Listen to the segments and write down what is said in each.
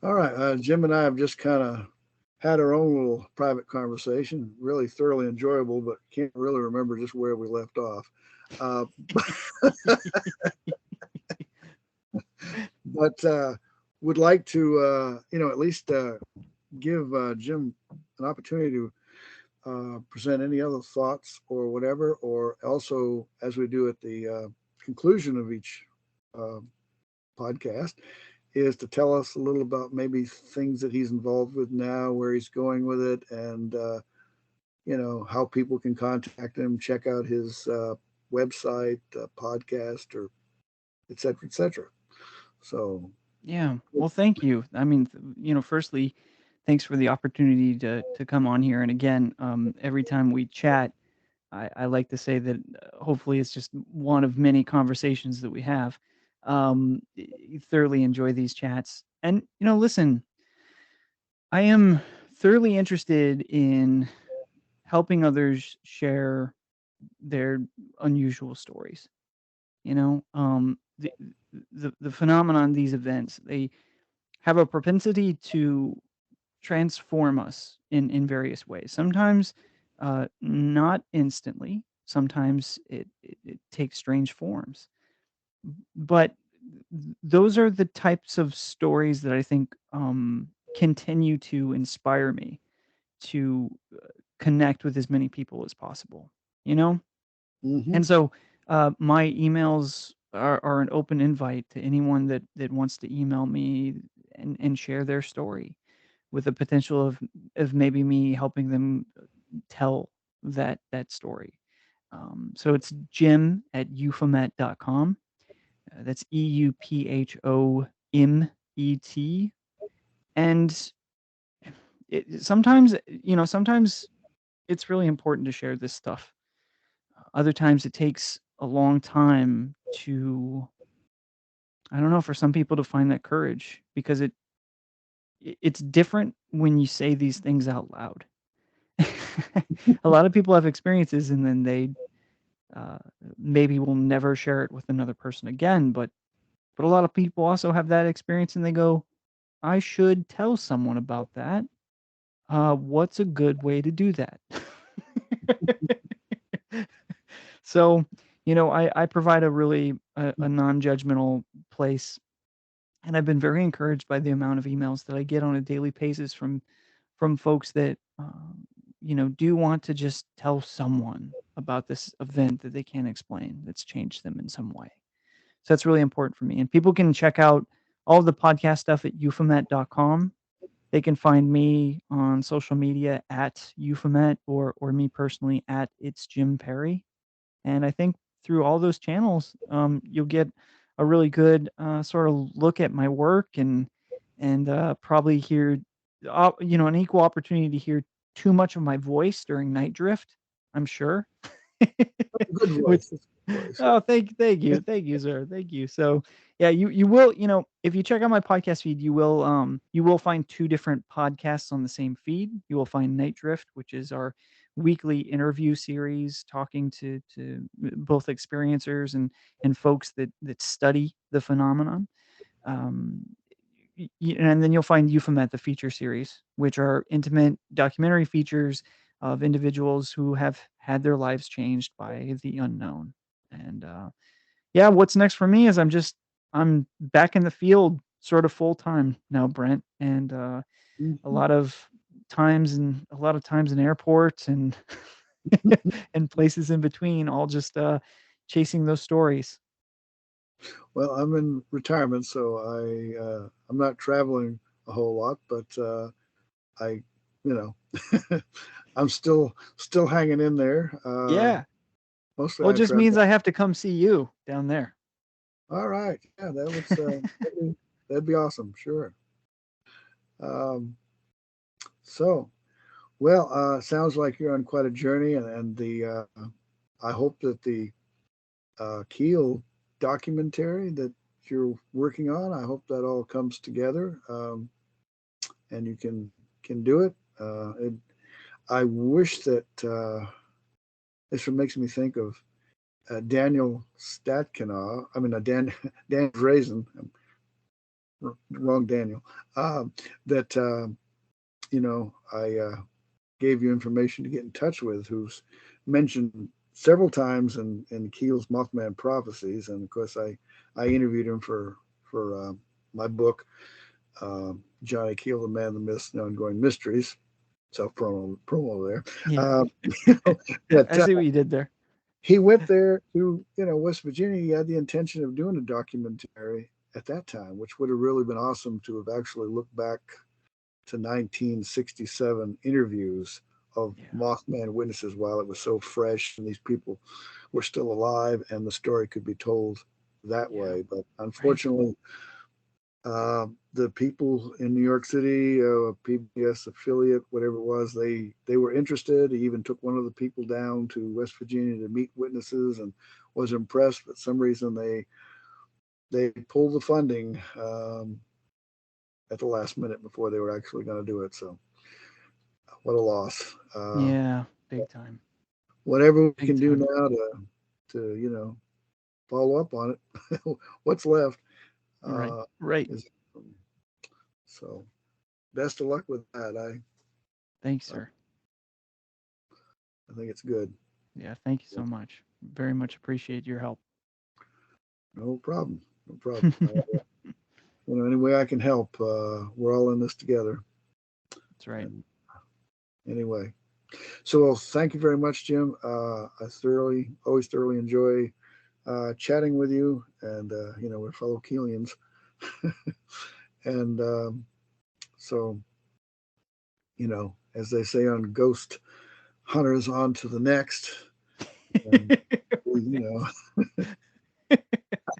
All right. Jim and I have just kind of had our own little private conversation, really thoroughly enjoyable, but can't really remember just where we left off. Uh, but would like to, at least give Jim an opportunity to present any other thoughts or whatever, or also as we do at the conclusion of each uh, podcast, is to tell us a little about maybe things that he's involved with now, where he's going with it, and how people can contact him, check out his website, podcast, or et cetera, et cetera. So, Yeah. Well, thank you. I mean, firstly, thanks for the opportunity to come on here. And again, every time we chat, I like to say that hopefully it's just one of many conversations that we have. Thoroughly enjoy these chats. And, listen, I am thoroughly interested in helping others share their unusual stories. The phenomenon, these events, they have a propensity to transform us in various ways. Sometimes not instantly. Sometimes it takes strange forms. But those are the types of stories that I think continue to inspire me to connect with as many people as possible. You know, mm-hmm. and so my emails are an open invite to anyone that wants to email me and share their story with the potential of maybe me helping them tell that story. So it's Jim at euphomet.com. That's EUPHOMET. And sometimes it's really important to share this stuff. Other times it takes a long time to, I don't know, for some people to find that courage because it's different when you say these things out loud. A lot of people have experiences and then they uh, maybe will never share it with another person again. But a lot of people also have that experience and they go, I should tell someone about that. What's a good way to do that? So, I provide a really a non-judgmental place, and I've been very encouraged by the amount of emails that I get on a daily basis from folks that do want to just tell someone about this event that they can't explain that's changed them in some way. So that's really important for me. And people can check out all of the podcast stuff at euphomet.com. They can find me on social media at euphomet or me personally at it's Jim Perry. And I think through all those channels, you'll get a really good sort of look at my work and probably hear, an equal opportunity to hear too much of my voice during night drift. I'm sure. Good Which, voice. That's a good voice. oh, thank you, sir, thank you. So, yeah, you will, if you check out my podcast feed, you will find two different podcasts on the same feed. You will find Night Drift, which is our weekly interview series, talking to both experiencers and folks that study the phenomenon. Um, and then you'll find Euphomet, the feature series, which are intimate documentary features of individuals who have had their lives changed by the unknown. And yeah, what's next for me is I'm back in the field sort of full time now, Brent, and a Mhm. lot of times in airports and and places in between, all just chasing those stories. Well, I'm in retirement, so I'm not traveling a whole lot, but I, you know, I'm still hanging in there. Yeah. Mostly Well, it I just travel. means I have to come see you down there. All right, yeah, that'd be awesome. Sure. Um, so, well, sounds like you're on quite a journey, and the I hope that the Keel documentary that you're working on, I hope that all comes together, and you can do it. I wish that this makes me think of Daniel Statkinow. I mean, Dan Drazen. wrong Daniel, that, I gave you information to get in touch with, who's mentioned several times in Keel's Mothman Prophecies. And of course, I interviewed him for my book, Johnny Keel, the Man, the Myths, and Ongoing Mysteries. Self promo there. Yeah. Uh, you know, I but see what you did there. he went there to West Virginia. He had the intention of doing a documentary at that time, which would have really been awesome to have actually looked back to 1967 interviews of Yeah. Mothman witnesses while it was so fresh and these people were still alive, and the story could be told that Yeah. way. But Right. unfortunately, the people in New York City, PBS affiliate, whatever it was, they were interested. He even took one of the people down to West Virginia to meet witnesses and was impressed. But some reason they pulled the funding at the last minute before they were actually going to do it. So what a loss. Yeah. Big time. Whatever we Big can do time. now to follow up on it, what's left, Right. uh, Right. is so. Best of luck with that. Thanks, I sir. I think it's good. Yeah. Thank you so much. Very much appreciate your help. No problem. No problem. Any way I can help, we're all in this together. That's right. And anyway, so well, thank you very much, Jim. I always thoroughly enjoy chatting with you, and we're fellow Keelians, and so as they say on Ghost Hunters, on to the next. And I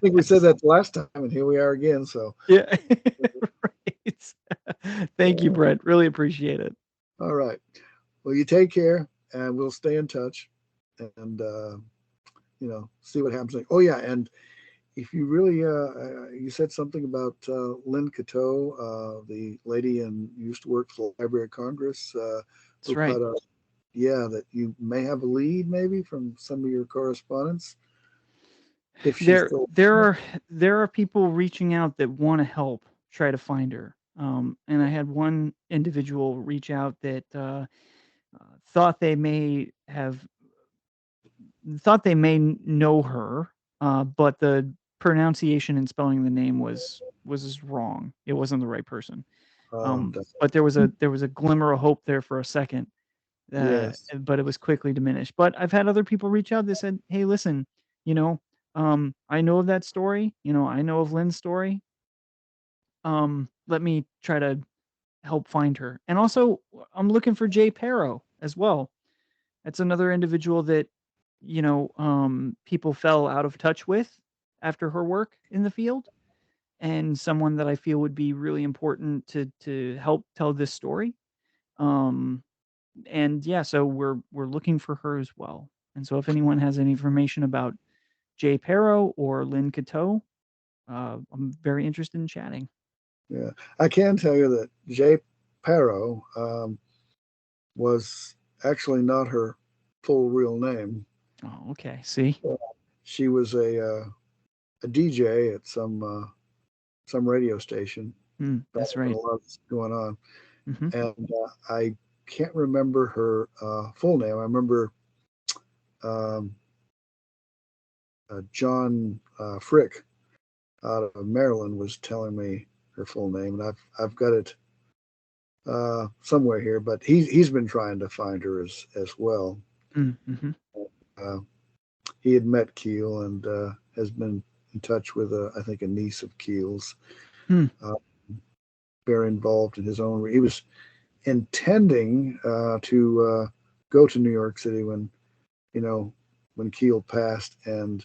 think we said that the last time, and here we are again. So, Yeah. Right. Thank you, uh, Brent. Really appreciate it. all right. Well, you take care, and we'll stay in touch, and see what happens. Oh yeah, and if you really, you said something about Lynn Cateau, the lady and used to work for the Library of Congress, That's who right. put a, yeah, that you may have a lead maybe from some of your correspondence, if she's There still. there are there are people reaching out that want to help try to find her. And I had one individual reach out that thought they may have thought they may know her, but the pronunciation and spelling of the name was wrong. It wasn't the right person. But there was a glimmer of hope there for a second, Yes. but it was quickly diminished. But I've had other people reach out. They said, "Hey, listen, you know, I know of that story. I know of Lynn's story. Let me try to help find her." And also, I'm looking for Jay Perro as well. That's another individual that people fell out of touch with after her work in the field, and someone that I feel would be really important to help tell this story. Um, and yeah, so we're looking for her as well. And so if anyone has any information about Jay Perro or Lynn Cateau, I'm very interested in chatting. Yeah. I can tell you that Jay Perro was actually not her full real name. Oh, okay. See? She was a DJ at some radio station back That's when right. a lot was going on, Hmm. and I can't remember her full name. I remember um, John Frick out of Maryland was telling me her full name, and I've got it somewhere here, but he's been trying to find her as well. Mm-hmm. Uh, he had met Keel and has been in touch with I think a niece of Keel's, Hmm. uh, very involved in his own. He was intending to go to New York City you know when Keel passed and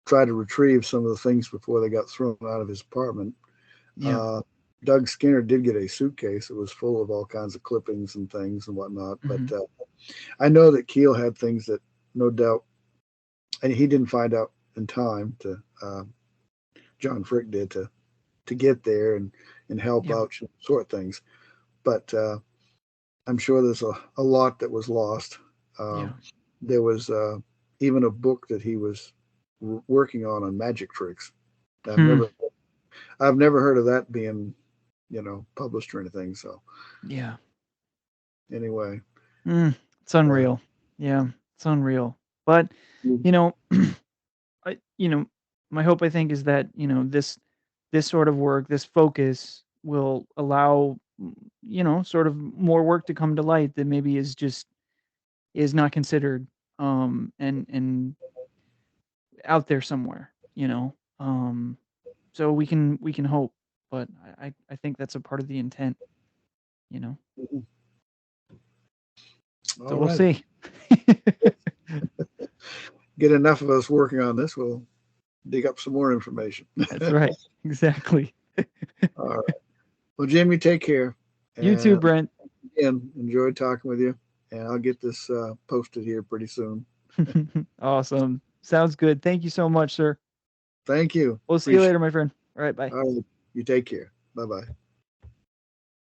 try to retrieve some of the things before they got thrown out of his apartment. Yeah. Uh, Doug Skinner did get a suitcase that was full of all kinds of clippings and things and whatnot. But Hmm. I know that Keel had things that no doubt, and he didn't find out in time to. John Frick did to get there and help Yeah. out sort things. But I'm sure there's a lot that was lost. Yeah. There was even a book that he was working on magic tricks. I've Hmm. never I've never heard of that being, published or anything. So Yeah. anyway, It's uh, unreal. Yeah, it's unreal. But, you know, I, my hope, I think, is that, this sort of work, this focus will allow, sort of more work to come to light that maybe is not considered, and out there somewhere, so we can hope, but I think that's a part of the intent, you know. So all we'll right. see. Get enough of us working on this, we'll dig up some more information. That's right. Exactly. All right. Well, Jim, you take care. You too, And Brent. again, enjoyed talking with you. And I'll get this posted here pretty soon. Awesome. Sounds good. Thank you so much, sir. Thank you. We'll see you Appreciate later, my friend. All right, it. bye. All right. You take care. Bye bye.